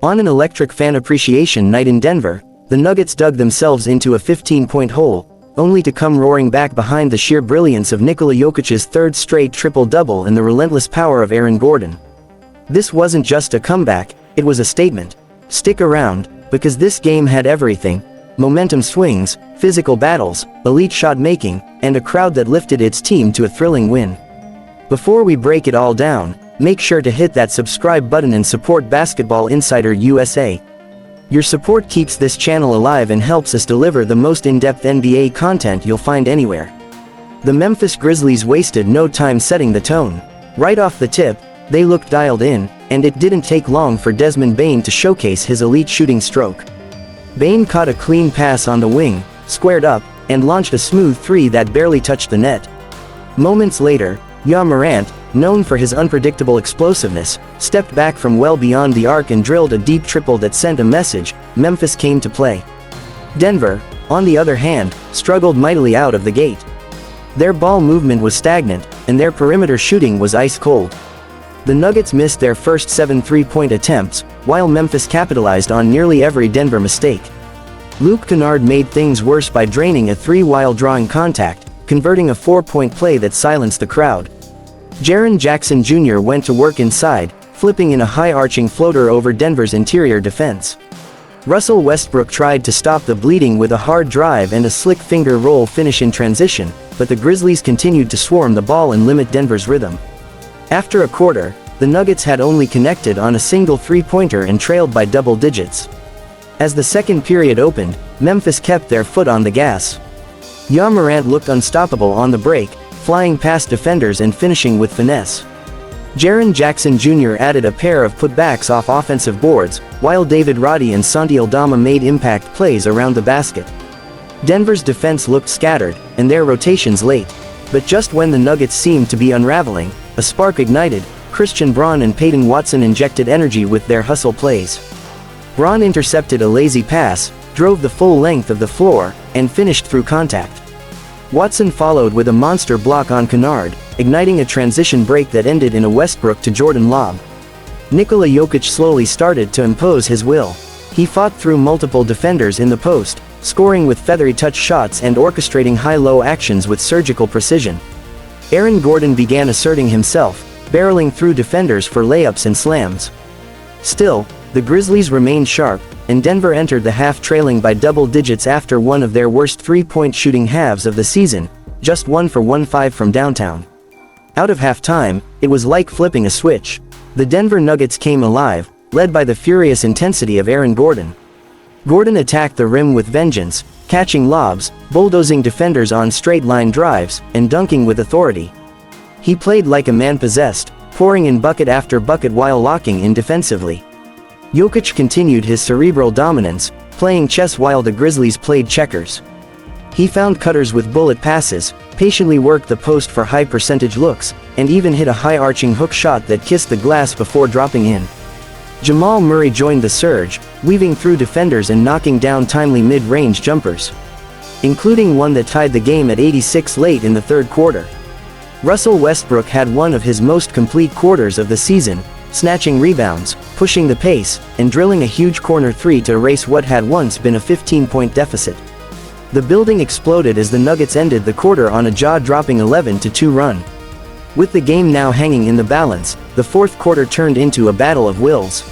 On an electric fan appreciation night in Denver, the Nuggets dug themselves into a 15-point hole, only to come roaring back behind the sheer brilliance of Nikola Jokic's third straight triple-double and the relentless power of Aaron Gordon. This wasn't just a comeback, it was a statement. Stick around, because this game had everything: momentum swings, physical battles, elite shot making, and a crowd that lifted its team to a thrilling win. Before we break it all down, make sure to hit that subscribe button and support Basketball Insider USA. Your support keeps this channel alive and helps us deliver the most in-depth NBA content you'll find anywhere. The Memphis Grizzlies wasted no time setting the tone. Right off the tip, they looked dialed in, and it didn't take long for Desmond Bane to showcase his elite shooting stroke. Bane caught a clean pass on the wing, squared up, and launched a smooth three that barely touched the net. Moments later, Jamal Morant, known for his unpredictable explosiveness, stepped back from well beyond the arc and drilled a deep triple that sent a message: Memphis came to play. Denver, on the other hand, struggled mightily out of the gate. Their ball movement was stagnant, and their perimeter shooting was ice cold. The Nuggets missed their first 7 three-point attempts, while Memphis capitalized on nearly every Denver mistake. Luke Kennard made things worse by draining a three while drawing contact, converting a 4-point play that silenced the crowd. Jaren Jackson Jr. went to work inside, flipping in a high-arching floater over Denver's interior defense. Russell Westbrook tried to stop the bleeding with a hard drive and a slick finger roll finish in transition, but the Grizzlies continued to swarm the ball and limit Denver's rhythm. After a quarter, the Nuggets had only connected on a single three-pointer and trailed by double digits. As the second period opened, Memphis kept their foot on the gas. Jamal Morant looked unstoppable on the break, flying past defenders and finishing with finesse. Jaren Jackson Jr. added a pair of putbacks off offensive boards, while David Roddy and Santi Aldama made impact plays around the basket. Denver's defense looked scattered, and their rotations late. But just when the Nuggets seemed to be unraveling, a spark ignited. Christian Braun and Peyton Watson injected energy with their hustle plays. Braun intercepted a lazy pass, drove the full length of the floor, and finished through contact. Watson followed with a monster block on Kennard, igniting a transition break that ended in a Westbrook to Jordan lob. Nikola Jokić slowly started to impose his will. He fought through multiple defenders in the post, scoring with feathery touch shots and orchestrating high-low actions with surgical precision. Aaron Gordon began asserting himself, barreling through defenders for layups and slams. Still, the Grizzlies remained sharp, and Denver entered the half trailing by double digits after one of their worst three-point shooting halves of the season, just 1 for 1 from downtown. Out of halftime, it was like flipping a switch. The Denver Nuggets came alive, led by the furious intensity of Aaron Gordon. Gordon attacked the rim with vengeance, catching lobs, bulldozing defenders on straight-line drives, and dunking with authority. He played like a man possessed, pouring in bucket after bucket while locking in defensively. Jokić continued his cerebral dominance, playing chess while the Grizzlies played checkers. He found cutters with bullet passes, patiently worked the post for high-percentage looks, and even hit a high-arching hook shot that kissed the glass before dropping in. Jamal Murray joined the surge, weaving through defenders and knocking down timely mid-range jumpers, including one that tied the game at 86 late in the third quarter. Russell Westbrook had one of his most complete quarters of the season, snatching rebounds, pushing the pace, and drilling a huge corner three to erase what had once been a 15-point deficit. The building exploded as the Nuggets ended the quarter on a jaw-dropping 11-2 run. With the game now hanging in the balance, the fourth quarter turned into a battle of wills.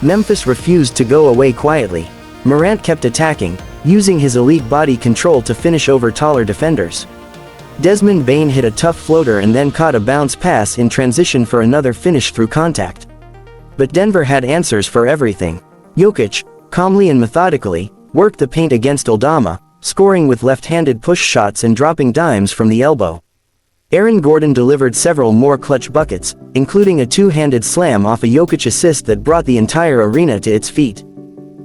Memphis refused to go away quietly. Morant kept attacking, using his elite body control to finish over taller defenders. Desmond Bane hit a tough floater and then caught a bounce pass in transition for another finish through contact. But Denver had answers for everything. Jokić, calmly and methodically, worked the paint against Aldama, scoring with left-handed push shots and dropping dimes from the elbow. Aaron Gordon delivered several more clutch buckets, including a two-handed slam off a Jokić assist that brought the entire arena to its feet.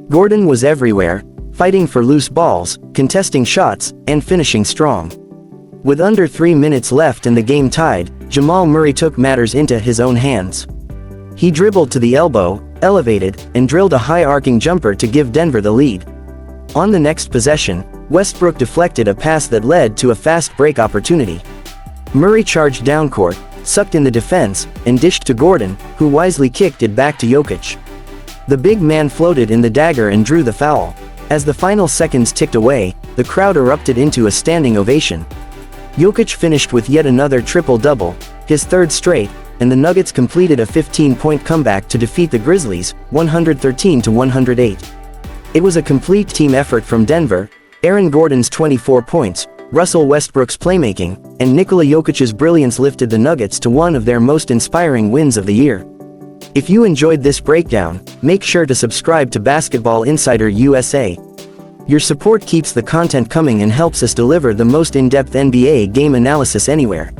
Gordon was everywhere, fighting for loose balls, contesting shots, and finishing strong. With under 3 minutes left and the game tied, Jamal Murray took matters into his own hands. He dribbled to the elbow, elevated, and drilled a high-arcing jumper to give Denver the lead. On the next possession, Westbrook deflected a pass that led to a fast break opportunity. Murray charged downcourt, sucked in the defense, and dished to Gordon, who wisely kicked it back to Jokić. The big man floated in the dagger and drew the foul. As the final seconds ticked away, the crowd erupted into a standing ovation. Jokić finished with yet another triple-double, his third straight, and the Nuggets completed a 15-point comeback to defeat the Grizzlies, 113-108. It was a complete team effort from Denver. Aaron Gordon's 24 points, Russell Westbrook's playmaking, and Nikola Jokic's brilliance lifted the Nuggets to one of their most inspiring wins of the year. If you enjoyed this breakdown, make sure to subscribe to Basketball Insider USA. Your support keeps the content coming and helps us deliver the most in-depth NBA game analysis anywhere.